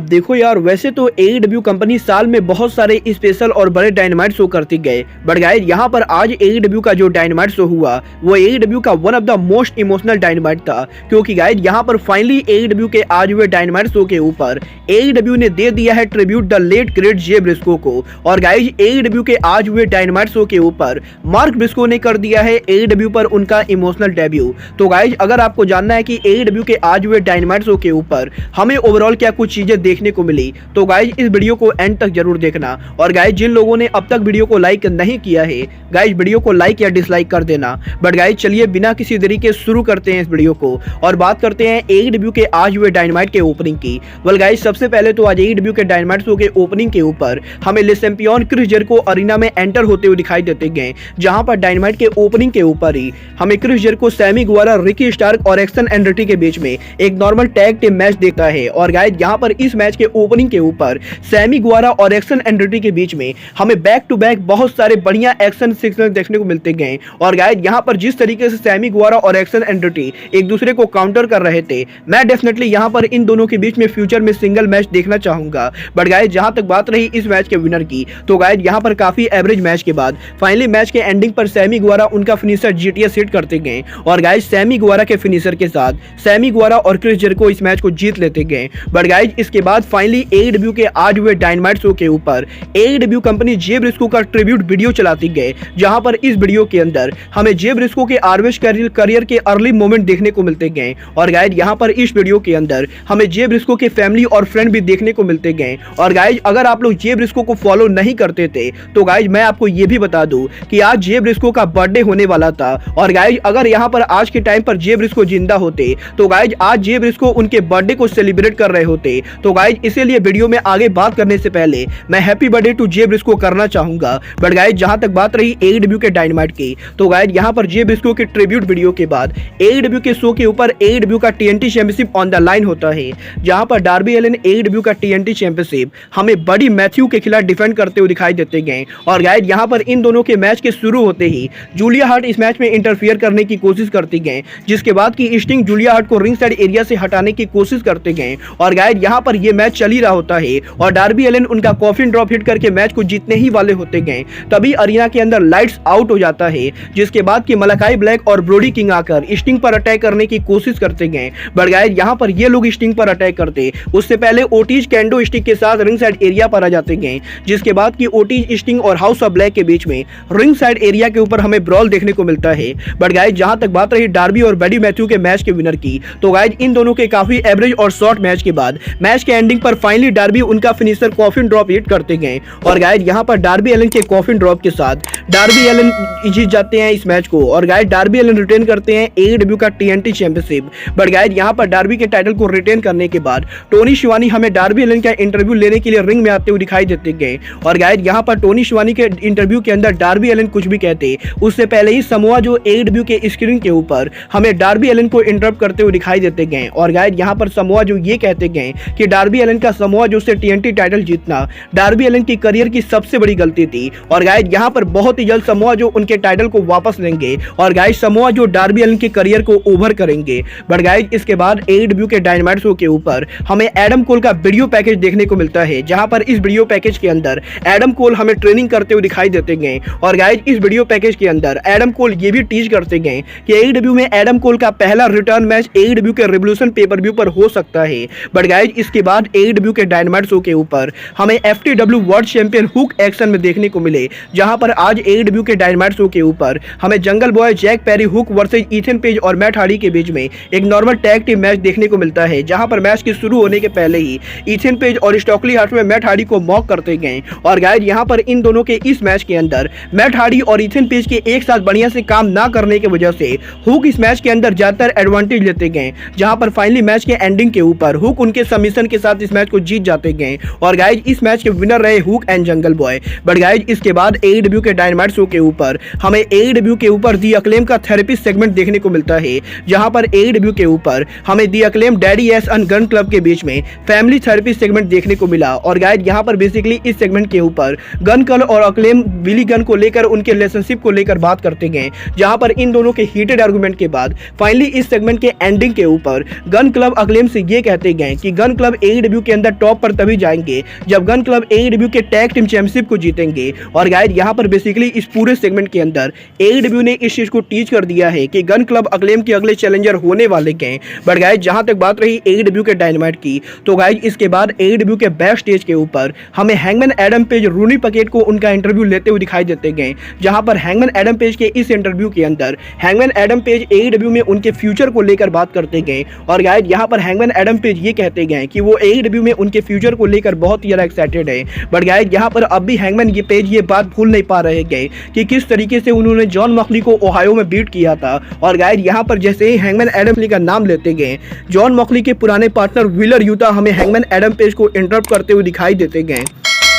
अब देखो यार, वैसे तो AEW कंपनी साल में बहुत सारे स्पेशल और बड़े डायनामाइट शो करती गए, बट गाइस यहाँ पर आज AEW का जो डायनामाइट शो हुआ वो AEW का one of the most emotional dynamite था, क्योंकि गाइस यहाँ पर फाइनली AEW के आज हुए डायनामाइट शो के ऊपर AEW ने दे दिया है tribute the late great J Briscoe को। और गाइस AEW के आज हुए डायनामाइट शो के ऊपर मार्क ब्रिस्को ने कर दिया है AEW पर उनका इमोशनल डेब्यू। तो गाइस अगर आपको जानना है कि AEW के आज हुए डायनामाइट शो के ऊपर हमें ओवरऑल क्या कुछ चीजें देखने को मिली, तो गाइज इस वीडियो को एंड तक जरूर देखना। और गाइज जिन लोगों ने अब तक वीडियो को लाइक नहीं किया है, गाइज वीडियो को लाइक या डिसलाइक कर देना। बट गाइज चलिए बिना किसी देरी के शुरू करते हैं इस वीडियो को और बात करते हैं AEW के आज हुए डायनामाइट के ओपनिंग की। वेल गाइज सबसे पहले तो आज AEW के डायनामाइट शो के ओपनिंग के ऊपर हमें ले चैंपियन क्रिस जेरिको अरीना में एंटर होते हुए दिखाई देते गए, जहां पर डायनामाइट के ओपनिंग के ऊपर ही हमें Chris Jericho, Sammy Guevara, Ricky Stark और एक्सन एंड्रेटी के बीच में एक नॉर्मल टैग टीम मैच देखता है। और गाइज यहाँ पर इस मैच के ओपनिंग के ऊपर सैमी गुएरा और एक्सन एंड्रेटी के बीच में हमें बैक टू बैक बहुत सारे बढ़िया एक्शन सीक्वेंस देखने को मिलते गए। और गाइज यहाँ पर जिस तरीके से सैमी गुएरा और एक्सन एंड्रेटी एक दूसरे को काउंटर कर रहे थे, मैं डेफिनेटली यहाँ पर इन दोनों के बीच में फ्यूचर में सिंगल मैच देखना चाहूंगा। बट गाइज जहां तक बात रही इस मैच के विनर की, तो गाइज यहाँ पर काफी एवरेज मैच के बाद फाइनली मैच के एंडिंग पर सैमी गुएरा उनका फिनिशर GTS हिट करते गए। और गाइज सैमी गुएरा के फिनिशर के साथ सैमी गुएरा और क्रिस जेरिको इस मैच को जीत लेते गए। बट गाइज इसके बाद फाइनली AEW के आज हुए डायनामाइट शो के ऊपर AEW कंपनी जे ब्रिस्को का ट्रिब्यूट वीडियो चलाती गए, जहां पर इस वीडियो के अंदर हमें जे ब्रिस्को के ROH करियर के अर्ली मोमेंट देखने को मिलते गए। और गाइज यहां पर इस वीडियो के अंदर हमें जे ब्रिस्को के फैमिली और फ्रेंड भी देखने को मिलते गए। और गाइज अगर आप लोग जे ब्रिस्को को फॉलो नहीं करते थे, तो गाइज मैं आपको ये भी बता दूं कि आज जे ब्रिस्को का बर्थडे होने वाला था। और गाइज अगर यहाँ पर आज के टाइम पर जे ब्रिस्को जिंदा होते, तो गाइज आज जे ब्रिस्को उनके बर्थडे को सेलिब्रेट कर रहे होते। तो गाइज इसीलिए वीडियो में आगे बात करने से पहले मैं happy birthday to J Briscoe करना चाहूंगा। बट गाइज जहां तक बात रही AEW के डायनामाइट की, तो गाइज यहां पर जे ब्रिस्को के ट्रिब्यूट वीडियो के बाद AEW के शो के ऊपर AEW का TNT championship on the line होता है, जहां पर डार्बी एलिन AEW का TNT चैंपियनशिप हमें बड़ी मैथ्यू के खिलाफ डिफेंड करते हुए दिखाई देते गए। और गाइज यहां पर इन दोनों के मैच के शुरू होते ही जूलिया हार्ट इस मैच में इंटरफियर करने की कोशिश करती गए, जिसके बाद की स्टिंग जूलिया हार्ट को रिंग साइड एरिया से हटाने की कोशिश करते गए। और गाइज यहाँ पर ये मैच चल ही रहा होता है और डार्बी एलिन उनका कॉफिन ड्रॉप हिट करके मैच को जीतने ही वाले होते गए, तभी अरीना के अंदर लाइट्स आउट हो जाता है, जिसके बाद की मलाकाई ब्लैक और ब्रोडी किंग आकर स्टिंग पर अटैक करने की कोशिश करते गए। बट गाइज यहाँ पर ये लोग स्टिंग पर अटैक करते उससे पहले ओटीज कैंडो स्टिक के साथ रिंग साइड एरिया पर आ जाते गए, जिसके बाद की ओटीज, स्टिंग और हाउस ऑफ ब्लैक के बीच में रिंग साइड एरिया के ऊपर हमें ब्रॉल देखने को मिलता है। बट गाइज जहां तक बात रही डार्बी और बडी मैथ्यू के मैच के विनर की, तो गाइज इन दोनों के काफी एवरेज और शॉर्ट मैच के बाद मैच के एंडिंग पर फाइनली डार्बी उनका फिनिशर कॉफिन ड्रॉप हिट करते गए। और गाइज यहां पर डार्बी एलिन के कॉफिन ड्रॉप के साथ डार्बी एलिन जीत जाते हैं इस मैच को। और गाइज डार्बी एलिन रिटेन करते हैं AEW का TNT चैंपियनशिप। बट गाइज यहां पर डार्बी के टाइटल को रिटेन करने के बाद टोनी शिवानी हमें डार्बी एलिन का इंटरव्यू लेने के लिए रिंग में आते हुए दिखाई देते गए। और गाइज यहां पर टोनी शिवानी के इंटरव्यू के अंदर डार्बी एलिन कुछ भी कहते उससे पहले ही समोआ जो AEW के स्क्रीन के ऊपर हमें डार्बी एलिन को इंटरप्ट करते हुए दिखाई देते गए। और गाइज यहां पर समोआ जो ये कहते गए कि डार्बी एलिन का समोआ जो से TNT टाइटल जीतना डार्बी एलिन की करियर की सबसे बड़ी गलती थी। और गाइज यहां पर बहुत ही जल्द समोआ जो उनके टाइटल को वापस लेंगे और guys Samoa Joe Darby Allin के करियर को ओवर करेंगे। बट गाइज इसके बाद AEW के डायनामाइट शो के ऊपर हमें एडम कोल का वीडियो पैकेज देखने को मिलता है, जहां पर इस वीडियो पैकेज के अंदर एडम कोल हमें ट्रेनिंग करते हुए दिखाई देते गए। और गाइज इस वीडियो पैकेज के अंदर एडम कोल ये भी टीज करते गए कि AEW में एडम कोल का पहला रिटर्न मैच AEW के रिवोल्यूशन पेपर व्यू पर हो सकता है। बट गाइज इसके बाद AEW के डायनामाइट शो के ऊपर हमें FTW world champion hook action में देखने को मिले, जहां पर आज AEW के डायनामाइट शो के ऊपर हमें Jungle Boy, Jack Perry, Hook versus Ethan Page और मैट हार्डी के बीच में एक नॉर्मल टैग टीम मैच देखने को मिलता है, जहां पर मैच के शुरू होने के पहले ही ईथन पेज और स्टॉकली हार्ट में मैट हार्डी को मॉक करते गए। और गाइज यहां पर इन दोनों के इस मैच के अंदर मैट हार्डी और ईथन पेज के एक साथ बढ़िया से काम ना करने की वजह से हुक इस मैच के अंदर ज्यादातर एडवांटेज लेते गए, जहां पर फाइनली मैच के एंडिंग के ऊपर हुक उनके सबमिशन के साथ इस मैच को जीत जाते गए। और गाइज इस मैच के विनर रहे hook and jungle boy. But guys इसके बाद AEW के डायनामाइट शो के ऊपर हमें AEW के ऊपर दी अक्लेम का थेरेपी सेगमेंट देखने को मिलता है, जहां पर AEW के ऊपर हमें the Acclaimed, Daddy Ass and Gunn Club के बीच में फैमिली थेरेपी सेगमेंट देखने को मिला। और गाइज यहां पर बेसिकली इस सेगमेंट के ऊपर गन क्लब और अक्लेम बिली गन को लेकर उनके रिलेशनशिप को लेकर बात करते गए, जहां पर इन दोनों के हीटेड आर्गुमेंट के बाद फाइनली इस सेगमेंट के एंडिंग के ऊपर गन क्लब अक्लेम से ये कहते गए कि गन क्लब AEW के अंदर टॉप पर तभी जाएंगे जब गन क्लब AEW के टैग टीम चैंपियनशिप को जीतेंगे। और गाइस यहाँ पर बेसिकली इस पूरे सेगमेंट के अंदर AEW ने इस चीज को टीच कर दिया है कि गन क्लब अक्लेम के अगले चैलेंजर होने वाले हैं। बट गाइस जहां तक बात रही AEW के डायनामाइट की, तो गाइस इसके बाद AEW के बैक स्टेज के ऊपर हमें हैंगमैन एडम पेज रूनी पकेट को उनका इंटरव्यू लेते हुए दिखाई देते गए, जहां पर हैंगमैन एडम पेज के इस इंटरव्यू के अंदर हैंगमैन एडम पेज AEW में उनके फ्यूचर को लेकर बात करते गए। और गाइस यहाँ पर हैंगमैन एडम पेज ये कहते गए कि वो AEW में उनके फ्यूचर को लेकर बहुत ही ज्यादा एक्साइटेड है। बट गाइस यहाँ पर अब भी हैंगमैन ये पेज ये बात भूल नहीं पा रहे गए कि किस तरीके से उन्होंने जॉन मॉक्सली को ओहायो में बीट किया था। और गाइस यहाँ पर जैसे ही हैंगमैन एडम का नाम लेते गए, जॉन मॉक्सली के पुराने पार्टनर व्हीलर यूटा हमें हैंगमैन एडम पेज को इंटरप्ट करते हुए दिखाई देते गए,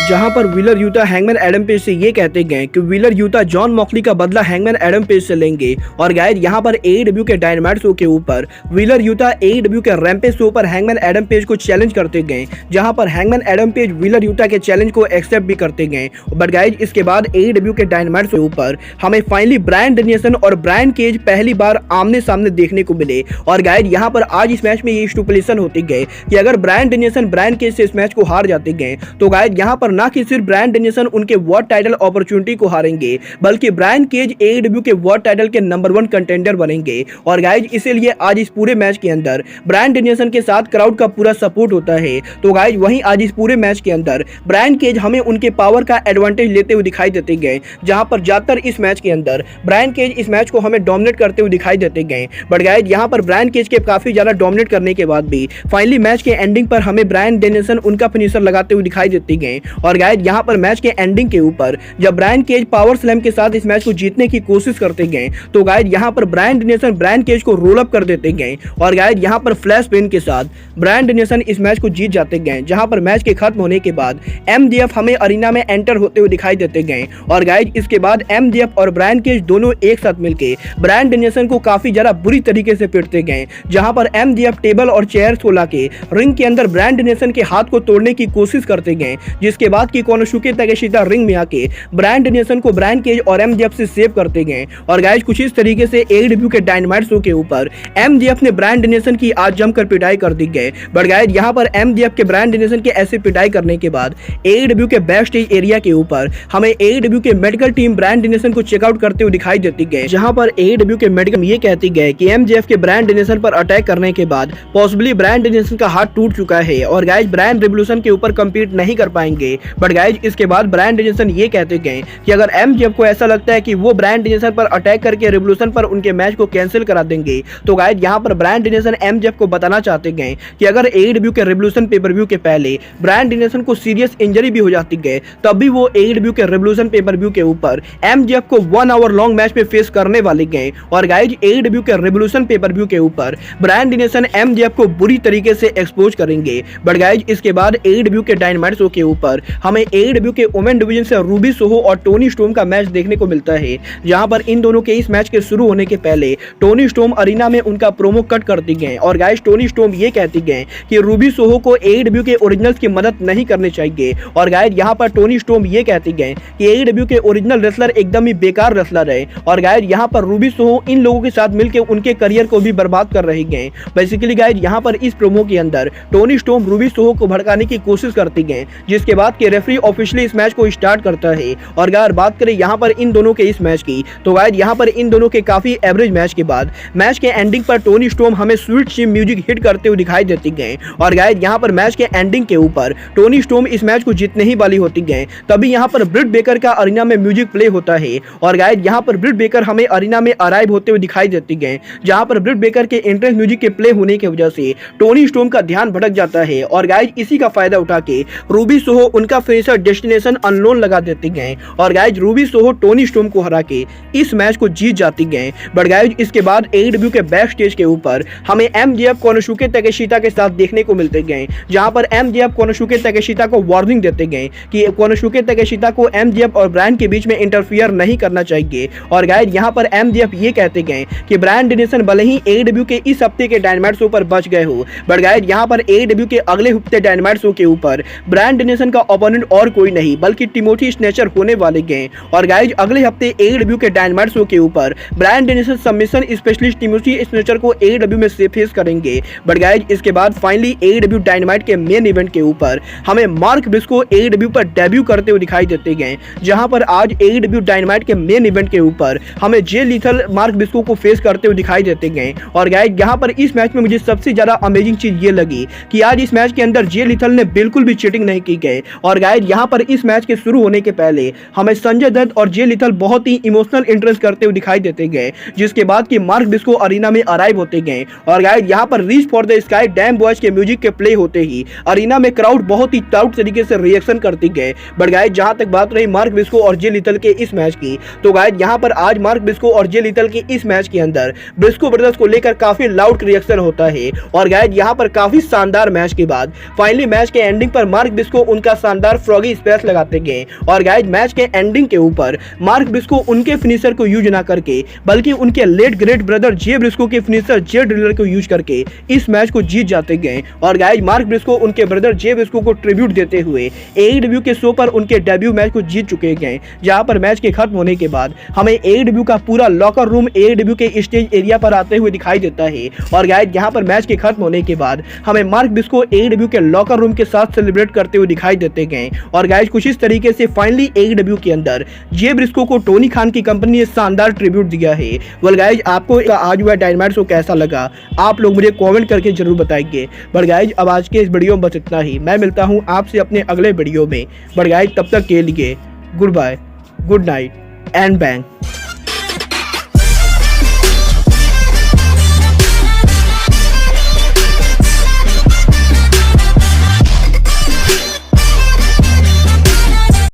जहां पर wheeler Utah hangman Adam page से ये कहते गए कि व्हीलर यूटा जॉन मॉक्सली का बदला हैंगमैन एडम पेज से लेंगे। और गाइस यहाँ पर AEW के डायनामाइट शो के ऊपर व्हीलर यूटा AEW के रैम्पेज शो पर हैंगमैन एडम पेज को चैलेंज करते गए, जहां पर hangman Adam page wheeler Utah के चैलेंज को एक्सेप्ट भी करते गए। बट गाइस इसके बाद AEW के डायनामाइट शो के ऊपर हमें फाइनली ब्रायन डेनियल्सन और ब्रायन केज पहली बार आमने सामने देखने को मिले। और गाइस यहाँ पर आज इस मैच में ये स्टिपुलेशन होती गए कि अगर ब्रायन डेनियल्सन ब्रायन केज से इस मैच को हार जाते गए, तो गाइस यहाँ पर ना कि सिर्फ ब्रायन डेनियल्सन उनके वर्ल्ड टाइटल अपॉर्चुनिटी को हारेंगे, बल्कि ब्रायन केज AEW के वर्ल्ड टाइटल के नंबर 1 कंटेंडर बनेंगे। और गाइस इसीलिए आज इस पूरे मैच के अंदर ब्रायन डेनियल्सन के साथ क्राउड का पूरा सपोर्ट होता है। तो गाइस वहीं आज इस पूरे मैच के अंदर ब्रायन केज हमें उनके पावर का एडवांटेज लेते हुए दिखाई देते गए, जहां पर ज्यादातर इस मैच के अंदर ब्रायन केज इस मैच को हमें डोमिनेट करते हुए दिखाई देते गए। बट गाइस यहाँ पर ब्रायन केज के काफी ज्यादा डोमिनेट करने के बाद भी फाइनली मैच के एंडिंग पर हमें ब्रायन डेनियल्सन उनका फिनिशर लगाते हुए दिखाई देते गए। और गाइस यहाँ पर मैच के एंडिंग के ऊपर जब ब्रायन केज पावर स्लैम के साथ इस मैच को जीतने की कोशिश करते गए, तो गाइस यहाँ पर ब्रायन डेनियल्सन ब्रायन केज को रोल अप कर देते गए। और गाइस यहाँ पर फ्लैश पेन के साथ ब्रायन डेनियल्सन इस मैच को जीत जाते गए, जहां पर मैच के खत्म होने के बाद MJF हमें अरीना में एंटर होते हुए दिखाई देते गए। और गाइस इसके बाद MJF और ब्रायन केज दोनों एक साथ मिलकर ब्रायन डेनियल्सन को काफी ज्यादा बुरी तरीके से पीटते गए, जहां पर MJF टेबल और चेयर्स को लाके रिंग के अंदर ब्रायन डेनियल्सन के हाथ को तोड़ने की कोशिश करते गए, जिसके बाद की कोनोसुके ताकेशिता रिंग में आके ब्रायन डेनियल्सन को ब्रायन केज और MJF से सेव करते गए। और गाइस कुछ इस तरीके से AEW के डायनामाइट शो के ऊपर MJF ने ब्रायन डेनियल्सन की आज जमकर पिटाई कर दी गई। बट गाइस यहाँ पर MJF के ब्रायन डेनियल्सन के ऐसे पिटाई करने के बाद AEW के बैक स्टेज एरिया के ऊपर हमें AEW के मेडिकल टीम ब्रायन डेनियल्सन को चेकआउट करते हुए दिखाई देती गई, जहां पर AEW के मेडिकल ये कहती गए कि MJF के ब्रायन डेनियल्सन पर अटैक करने के बाद पॉसिबली ब्रायन डेनियल्सन का हाथ टूट चुका है और गाइस ब्रायन रिवोल्यूशन के ऊपर कम्पीट नहीं कर पाएंगे। बट गाइस इसके बाद ब्रायन डेनियल्सन ये कहते गए कि अगर MJF को ऐसा लगता है कि वो ब्रायन डेनियल्सन पर अटैक करके रिवोल्यूशन पर उनके मैच को कैंसिल करा देंगे, तो गाइस यहाँ पर ब्रायन डेनियल्सन MJF को बताना चाहते गए कि अगर AEW के रिवोल्यूशन पेपर व्यू के पहले ब्रायन डेनियल्सन को सीरियस इंजरी भी हो जाती गए, तब भी वो AEW के रिवोल्यूशन पेपर व्यू के ऊपर MJF को 1 आवर लॉन्ग मैच में फेस करने वाले गए। और गाइस AEW के रिवोल्यूशन पेपर व्यू के ऊपर ब्रायन डेनियल्सन MJF को बुरी तरीके से एक्सपोज करेंगे। बट गाइस इसके बाद AEW के डायनामाइट शो के ऊपर हमें AEW के वुमेन डिवीजन से रूबी सोहो और टोनी स्टॉर्म का मैच देखने को मिलता है, जहां पर इन दोनों के इस मैच के शुरू होने के पहले टोनी स्टॉर्म अरीना में उनका प्रोमो कट करती गए। और गाइस टोनी स्टॉर्म ये कहती गए कि रूबी सोहो को AEW के ओरिजिनल्स की मदद नहीं करनी चाहिए। और गाइस यहाँ पर टोनी स्टॉर्म ये कहती गए कि AEW के ओरिजिनल रेसलर एकदम ही बेकार रेसलर है। और गाइस यहाँ पर रूबी सोहो इन लोगों के साथ मिलकर उनके करियर को भी बर्बाद कर रही गए। बेसिकली गाइस यहाँ पर इस प्रोमो के अंदर टोनी स्टॉर्म रूबी सोहो को भड़काने की कोशिश करती गए, जिसके बाद के रेफरी ऑफिशियली इस मैच को स्टार्ट करता है। और अगर बात करें यहाँ पर इन दोनों के इस मैच की, तो गाइस यहाँ पर इन दोनों के काफी एवरेज मैच के बाद मैच के एंडिंग पर टोनी स्टॉर्म हमें स्वीट चिम म्यूजिक हिट करते हुए दिखाई देती गए। और गाइस यहाँ पर मैच के एंडिंग के ऊपर टोनी स्टॉर्म इस मैच को जीतने ही वाली होती गए, तभी यहाँ पर ब्रिट बेकर का अरीना में म्यूजिक प्ले होता है। और गाइस यहाँ पर ब्रिट बेकर हमें अरीना में अराइव होते हुए दिखाई देती गए, जहाँ पर ब्रिट बेकर के एंट्रेंस म्यूजिक के प्ले होने की वजह से टोनी स्टॉर्म का ध्यान भटक जाता है। और गाइस इसी का फायदा उठा के रूबी सोहो उनका फिनिशर डेस्टिनेशन अननोन लगा देती गए। और guys Ruby Soho Tony storm को हरा के इस मैच को जीत जाती गए। बट गाइस इसके बाद AEW के बैक स्टेज के ऊपर हमें MJF कोनोसुके ताकेशिता के साथ देखने को मिलते गए, जहां पर MJF कोनोसुके ताकेशिता को वार्निंग देते गए कि कोनोसुके ताकेशिता को MJF और ब्रायन के बीच में इंटरफियर नहीं करना चाहिए। और गाइस यहां पर MJF ये कहते गए कि ब्रायन डेनियल्सन भले ही AEW के इस हफ्ते के डायनामाइट शो पर बच गए हो, बट गाइस यहां पर AEW के अगले हफ्ते डायनामाइट शो के ऊपर ब्रायन डेनियल्सन का ओपोनेंट और कोई नहीं बल्कि टिमोथी स्नेचर होने वाले हैं। और गाइज अगले हफ्ते AEW के डायनामाइट शो के ऊपर Bryan Danielson submission specialist Timothy Thatcher को AEW में से फेस करेंगे। बट गाइज इसके बाद फाइनली AEW डायनामाइट के मेन इवेंट के ऊपर हमें मार्क ब्रिस्को AEW पर डेब्यू करते हुए दिखाई देते गए, जहां पर आज AEW डायनामाइट के मेन इवेंट के ऊपर हमें जे लीथल मार्क ब्रिस्को को फेस करते हुए दिखाई देते गए। और गाइज यहां पर इस मैच में मुझे सबसे ज्यादा अमेजिंग चीज ये लगी कि आज इस मैच के अंदर जे लीथल ने बिल्कुल भी चीटिंग नहीं की गई। और गाइज यहां पर इस मैच के शुरू होने के पहले हमें संजय दत्त और जे लीथल बहुत ही इमोशनल इंटरेस्ट करते हुए दिखाई देते गए, जिसके बाद कि मार्क ब्रिस्को अरीना में अराइव होते गए। और गाइज यहां पर reach for the sky dam boys के म्यूजिक के प्ले होते ही अरीना में क्राउड बहुत ही प्राउड तरीके से रिएक्शन करती गए। बट गाइज जहां तक बात रही मार्क ब्रिस्को और जे लीथल के इस मैच की, तो गाइज यहां पर आज मार्क ब्रिस्को और जे लीथल के इस मैच के अंदर ब्रिस्को ब्रदर्स को लेकर काफी लाउड रिएक्शन होता है। और गाइज यहां पर काफी शानदार मैच के बाद फाइनली मैच के एंडिंग पर मार्क ब्रिस्को उनका शानदार फ्रॉगी स्प्लैश लगाते गए। और गाइज मैच के एंडिंग के ऊपर मार्क ब्रिस्को उनके फिनिशर को यूज ना करके बल्कि उनके लेट ग्रेट ब्रदर जे ब्रिस्को के फिनिशर जे ड्रिलर को यूज करके इस मैच को जीत जाते गए। और गाइज मार्क ब्रिस्को उनके ब्रदर जे ब्रिस्को को ट्रिब्यूट देते हुए AEW के शो पर उनके डेब्यू मैच को जीत चुके गए, जहां पर मैच के खत्म होने के बाद हमें AEW का पूरा लॉकर रूम AEW के स्टेज एरिया पर आते हुए दिखाई देता है। और गाइज यहां पर मैच के खत्म होने के बाद हमें मार्क ब्रिस्को AEW के लॉकर रूम के साथ सेलिब्रेट करते हुए दिखाई देते गए। और गाइज कुछ इस तरीके से फाइनली AEW के अंदर जे ब्रिस्को को टोनी खान की कंपनी ने शानदार ट्रिब्यूट दिया है। वेल गाइज आपको आज हुआ डायनामाइट शो कैसा लगा आप लोग मुझे कमेंट करके जरूर बताएंगे। बट गाइज अब आज के इस वीडियो में बस इतना ही। मैं मिलता हूं आपसे अपने अगले वीडियो में। बट गाइज तब तक के लिए goodbye, good night and bang.